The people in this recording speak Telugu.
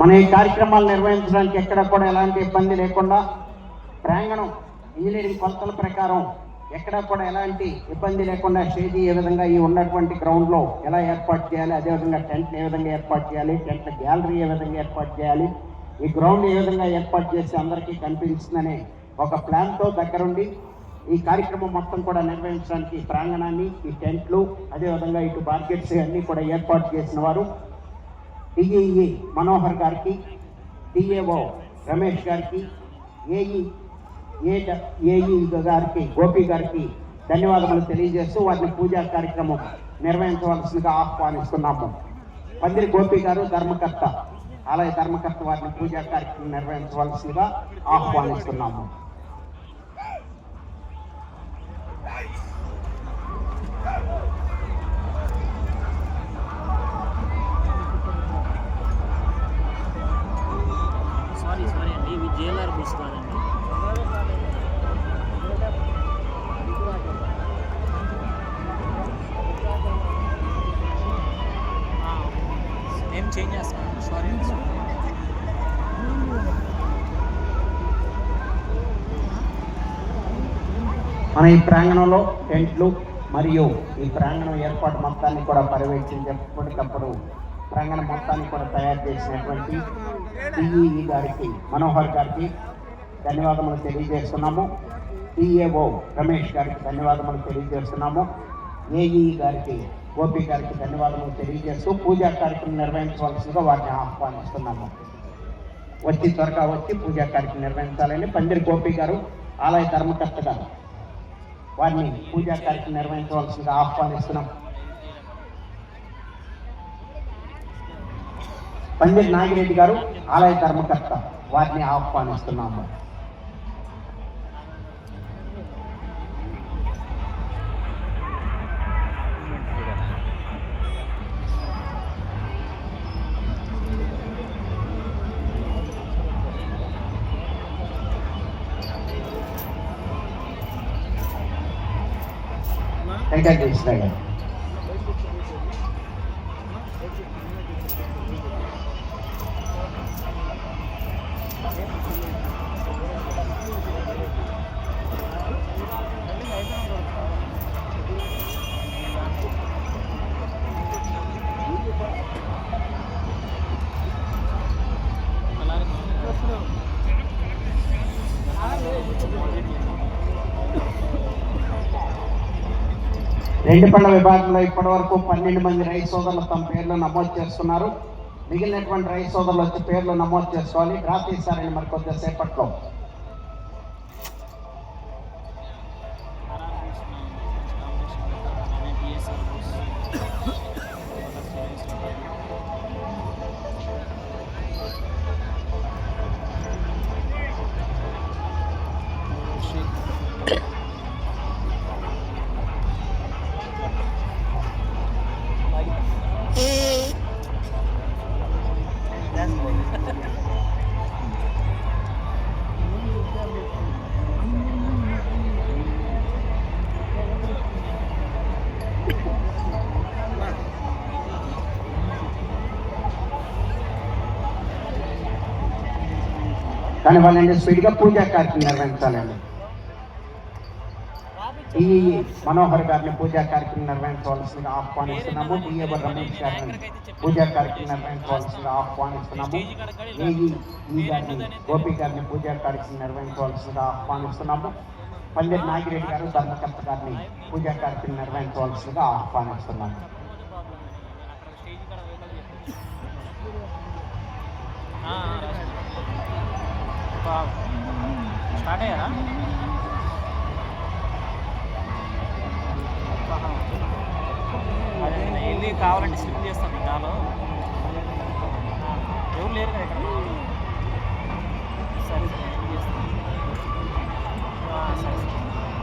మన ఈ కార్యక్రమాలు నిర్వహించడానికి ఎక్కడ కూడా ఎలాంటి ఇబ్బంది లేకుండా ప్రాంగణం ఇంజనీరింగ్ కొలతల ప్రకారం ఎక్కడ కూడా ఎలాంటి ఇబ్బంది లేకుండా స్టేజీ ఏ విధంగా ఈ ఉన్నటువంటి గ్రౌండ్లో ఎలా ఏర్పాటు చేయాలి, అదేవిధంగా టెంట్ ఏ విధంగా ఏర్పాటు చేయాలి, టెంట్ గ్యాలరీ ఏ విధంగా ఏర్పాటు చేయాలి, ఈ గ్రౌండ్ ఏ విధంగా ఏర్పాటు చేసి అందరికీ కనిపిస్తుందనే ఒక ప్లాన్తో దగ్గరుండి ఈ కార్యక్రమం మొత్తం కూడా నిర్వహించడానికి ప్రాంగణాన్ని, ఈ టెంట్లు, అదేవిధంగా ఇటు బార్కెట్స్ అన్నీ కూడా ఏర్పాటు చేసిన వారు డిఈఈ మనోహర్ గారికి, డిఏఓ రమేష్ గారికి, ఏఈ గారికి, గోపి గారికి ధన్యవాదములు తెలియజేస్తూ వారిని పూజా కార్యక్రమం నిర్వహించవలసిందిగా ఆహ్వానిస్తున్నాము. పందిరి గోపి గారు ధర్మకర్త, ఆలయ ధర్మకర్త వారిని పూజా కార్యక్రమం నిర్వహించవలసిందిగా ఆహ్వానిస్తున్నాము. సారీ అండి, ఇవి జేఎల్ఆర్ బస్ కాదండి. నేమ్ చేంజ్ చేస్తాను, సారీ. మన ఈ ప్రాంగణంలో టెంట్లు మరియు ఈ ప్రాంగణం ఏర్పాటు మొత్తాన్ని కూడా పర్యవేక్షించేప్పటికప్పుడు ప్రాంగణం మొత్తాన్ని కూడా తయారు చేసినటువంటి డిఈఈ గారికి, మనోహర్ గారికి ధన్యవాదములు తెలియజేస్తున్నాము. డిఏఓ రమేష్ గారికి ధన్యవాదములు తెలియజేస్తున్నాము. ఏఈ గారికి, గోపి గారికి ధన్యవాదములు తెలియజేస్తూ పూజా కార్యక్రమం నిర్వహించవలసిందిగా వారిని ఆహ్వానిస్తున్నాము. త్వరగా వచ్చి పూజా కార్యక్రమం నిర్వహించాలని పందిరి గోపి గారు, ఆలయ ధర్మకర్త గారు వారిని పూజా కార్యక్రమం నిర్వహించవలసిందిగా ఆహ్వానిస్తున్నాం. పందిరి నాగిరెడ్డి గారు, ఆలయ ధర్మకర్త వారిని ఆహ్వానిస్తున్నాము. వెంకటేశ్వర గారు, రెండుపళ్ళ విభాగంలో ఇప్పటివరకు 12 మంది రైతు సోదరులు తమ పేర్లు నమోదు చేస్తున్నారు. మిగిలినటువంటి రైతు సోదరులు వచ్చి పేర్లు నమోదు చేసుకోవాలి. డ్రా తీస్తారని మరి కొద్దిసేపట్లో. కానీ వాళ్ళని స్పీడ్గా పూజా కార్యక్రమం నిర్వహించాలండి. ఈ మనోహర్ గారిని పూజా కార్యక్రమం నిర్వహించవలసిందిగా ఆహ్వానిస్తున్నాము. డిఏఓ రమేష్ గారిని పూజా కార్యక్రమం నిర్వహించవలసిందిగా ఆహ్వానిస్తున్నాము. ఏఈ గారిని, గోపి గారిని పూజా కార్యక్రమం నిర్వహించవలసిందిగా ఆహ్వానిస్తున్నాము. పందిరి నాగిరెడ్డి గారు, ధర్మకర్త గారిని పూజా కార్యక్రమం నిర్వహించవలసిందిగా ఆహ్వానిస్తున్నాము. స్టార్ట్ అయ్యారా? అదే వెళ్ళి కావాలంటే స్లిప్ చేస్తాను. నాలో ఎవరు లేరు కదా ఇక్కడ.